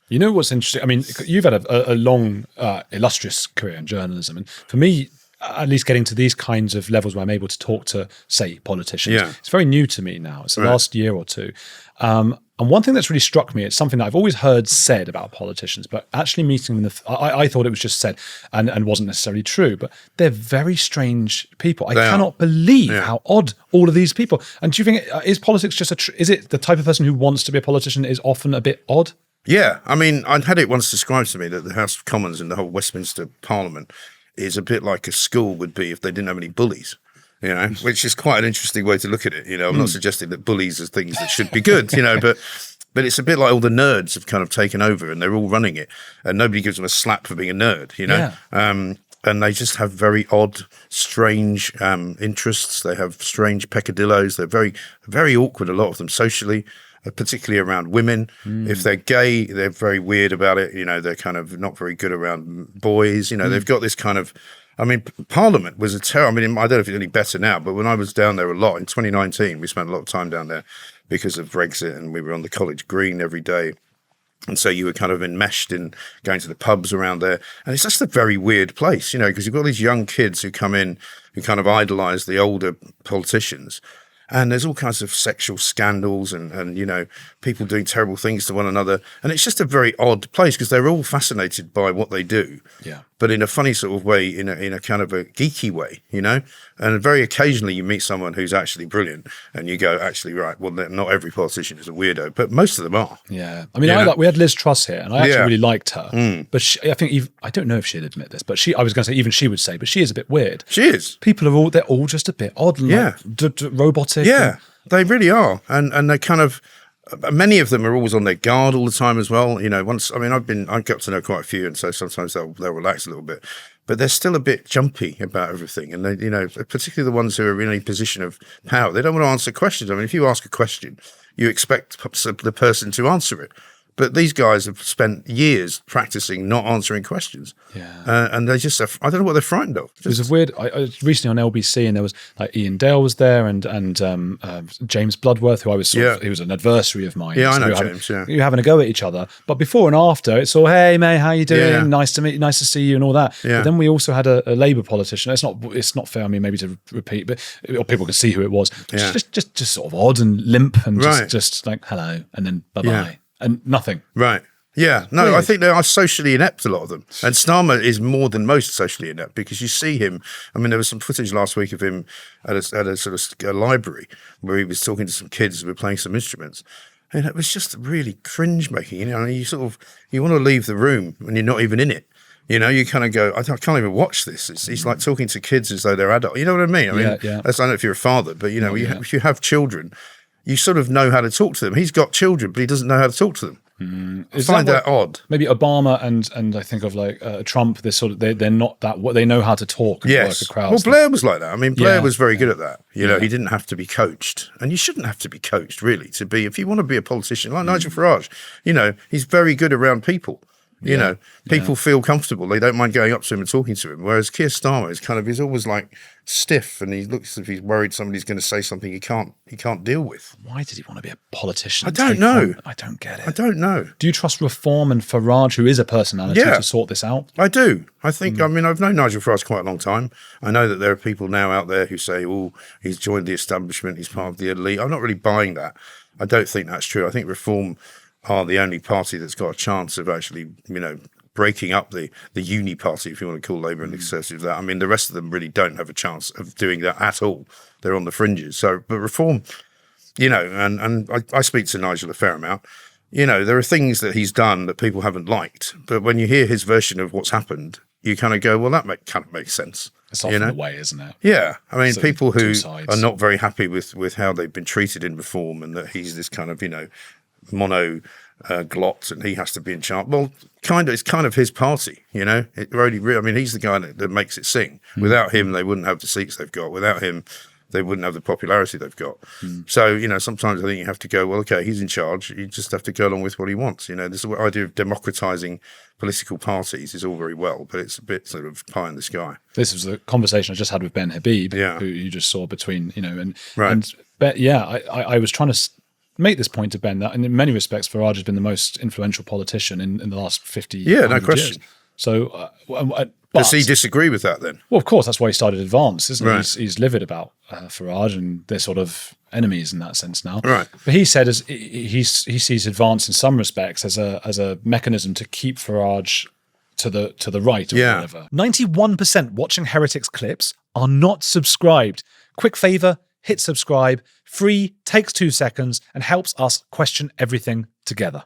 You know what's interesting? I mean, you've had a long, illustrious career in journalism, and for me, at least getting to these kinds of levels where I'm able to talk to, say, politicians, it's very new to me now. It's the last year or two. And one thing that's really struck me, it's something that I've always heard said about politicians, but actually meeting them, I thought it was just said and wasn't necessarily true, but they're very strange people. I cannot believe how odd all of these people. And do you think, is politics just is it the type of person who wants to be a politician is often a bit odd? Yeah. I mean, I'd had it once described to me that the House of Commons and the whole Westminster Parliament is a bit like a school would be if they didn't have any bullies. You know, which is quite an interesting way to look at it. You know, I'm not suggesting that bullies are things that should be good, you know, but it's a bit like all the nerds have kind of taken over and they're all running it and nobody gives them a slap for being a nerd, you know. And they just have very odd, strange interests. They have strange peccadillos. They're very, very awkward, a lot of them socially, particularly around women. If they're gay, they're very weird about it. You know, they're kind of not very good around boys. You know, they've got this kind of, I mean, Parliament was a terror. I mean, I don't know if it's any better now, but when I was down there a lot in 2019, we spent a lot of time down there because of Brexit and we were on the College Green every day. And so you were kind of enmeshed in going to the pubs around there. And it's just a very weird place, you know, because you've got these young kids who come in who kind of idolize the older politicians. And there's all kinds of sexual scandals and, you know, people doing terrible things to one another. And it's just a very odd place because they're all fascinated by what they do. Yeah. But in a funny sort of way, in a kind of a geeky way, you know? And very occasionally you meet someone who's actually brilliant and you go, actually, right, well, not every politician is a weirdo, but most of them are. Yeah. I mean, we had Liz Truss here and I actually really liked her. But I think, I don't know if she'd admit this, but I was going to say, even she would say, but she is a bit weird. She is. People they're all just a bit odd and robotic. Yeah, they really are. And they kind of, many of them are always on their guard all the time as well. You know, I've got to know quite a few, and so sometimes they'll relax a little bit, but they're still a bit jumpy about everything. And they, you know, particularly the ones who are in a position of power, they don't want to answer questions. I mean, if you ask a question, you expect the person to answer it. But these guys have spent years practicing not answering questions. Yeah. And they just, I don't know what they're frightened of. It was a weird, I recently on LBC and there was like Ian Dale was there and James Bloodworth, who I was he was an adversary of mine. Yeah, I know James, You're having a go at each other. But before and after, it's all, hey, mate, how you doing? Yeah. Nice to meet you, nice to see you and all that. Yeah. But then we also had a Labour politician. It's not fair, I mean, maybe to repeat, but or people can see who it was. Yeah. Just sort of odd and limp and just like, hello, and then bye-bye. Yeah. And nothing. Right. Yeah. No, weird. I think they are socially inept, a lot of them. And Starmer is more than most socially inept because you see him. I mean, there was some footage last week of him at a sort of a library where he was talking to some kids who were playing some instruments. And it was just really cringe making. You know, you want to leave the room when you're not even in it. You know, you kind of go, I can't even watch this. He's like talking to kids as though they're adults. You know what I mean? I mean, I don't know if you're a father, but, you know, if you have children, you sort of know how to talk to them. He's got children, but he doesn't know how to talk to them. I find that odd. Maybe Obama and I think of like Trump. They're sort of they're not that. They know how to talk and work a crowd. Well, Blair was like that. I mean, Blair was very good at that. You know, he didn't have to be coached, and you shouldn't have to be coached really to be. If you want to be a politician, like Nigel Farage, you know, he's very good around people. You know, people feel comfortable. They don't mind going up to him and talking to him. Whereas Keir Starmer he's always like stiff and he looks as if he's worried somebody's going to say something he can't deal with. Why did he want to be a politician? I don't know. I don't get it. I don't know. Do you trust Reform and Farage, who is a personality, to sort this out? I do. I think, I mean, I've known Nigel Farage quite a long time. I know that there are people now out there who say, oh, he's joined the establishment, he's part of the elite. I'm not really buying that. I don't think that's true. I think Reform are the only party that's got a chance of actually, you know, breaking up the uni party, if you want to call Labour and the Conservatives that. I mean, the rest of them really don't have a chance of doing that at all. They're on the fringes. So, but Reform, you know, and I speak to Nigel a fair amount. You know, there are things that he's done that people haven't liked. But when you hear his version of what's happened, you kind of go, well, that kind of makes sense. It's often the way, isn't it? Yeah. I mean, so people who are not very happy with how they've been treated in Reform and that he's this kind of, you know, mono glot and he has to be in charge. Well, it's kind of his party, you know. I mean, he's the guy that makes it sing. Without him, they wouldn't have the seats they've got. Without him, they wouldn't have the popularity they've got. So, you know, sometimes I think you have to go, well, okay, he's in charge. You just have to go along with what he wants. You know, this idea of democratizing political parties is all very well, but it's a bit sort of pie in the sky. This was the conversation I just had with Ben Habib, who you just saw between, you know, I was trying to make this point to Ben that in many respects, Farage has been the most influential politician in the last 50 Yeah, no 100 question. years. So, Does he disagree with that then? well, of course, that's why he started Advance, isn't Right. he? He's livid about Farage, and they're sort of enemies in that sense now. Right. But he said he sees Advance in some respects as a mechanism to keep Farage to the right or whatever. 91% watching Heretics clips are not subscribed. Quick favor, hit subscribe. Free, takes 2 seconds, and helps us question everything together.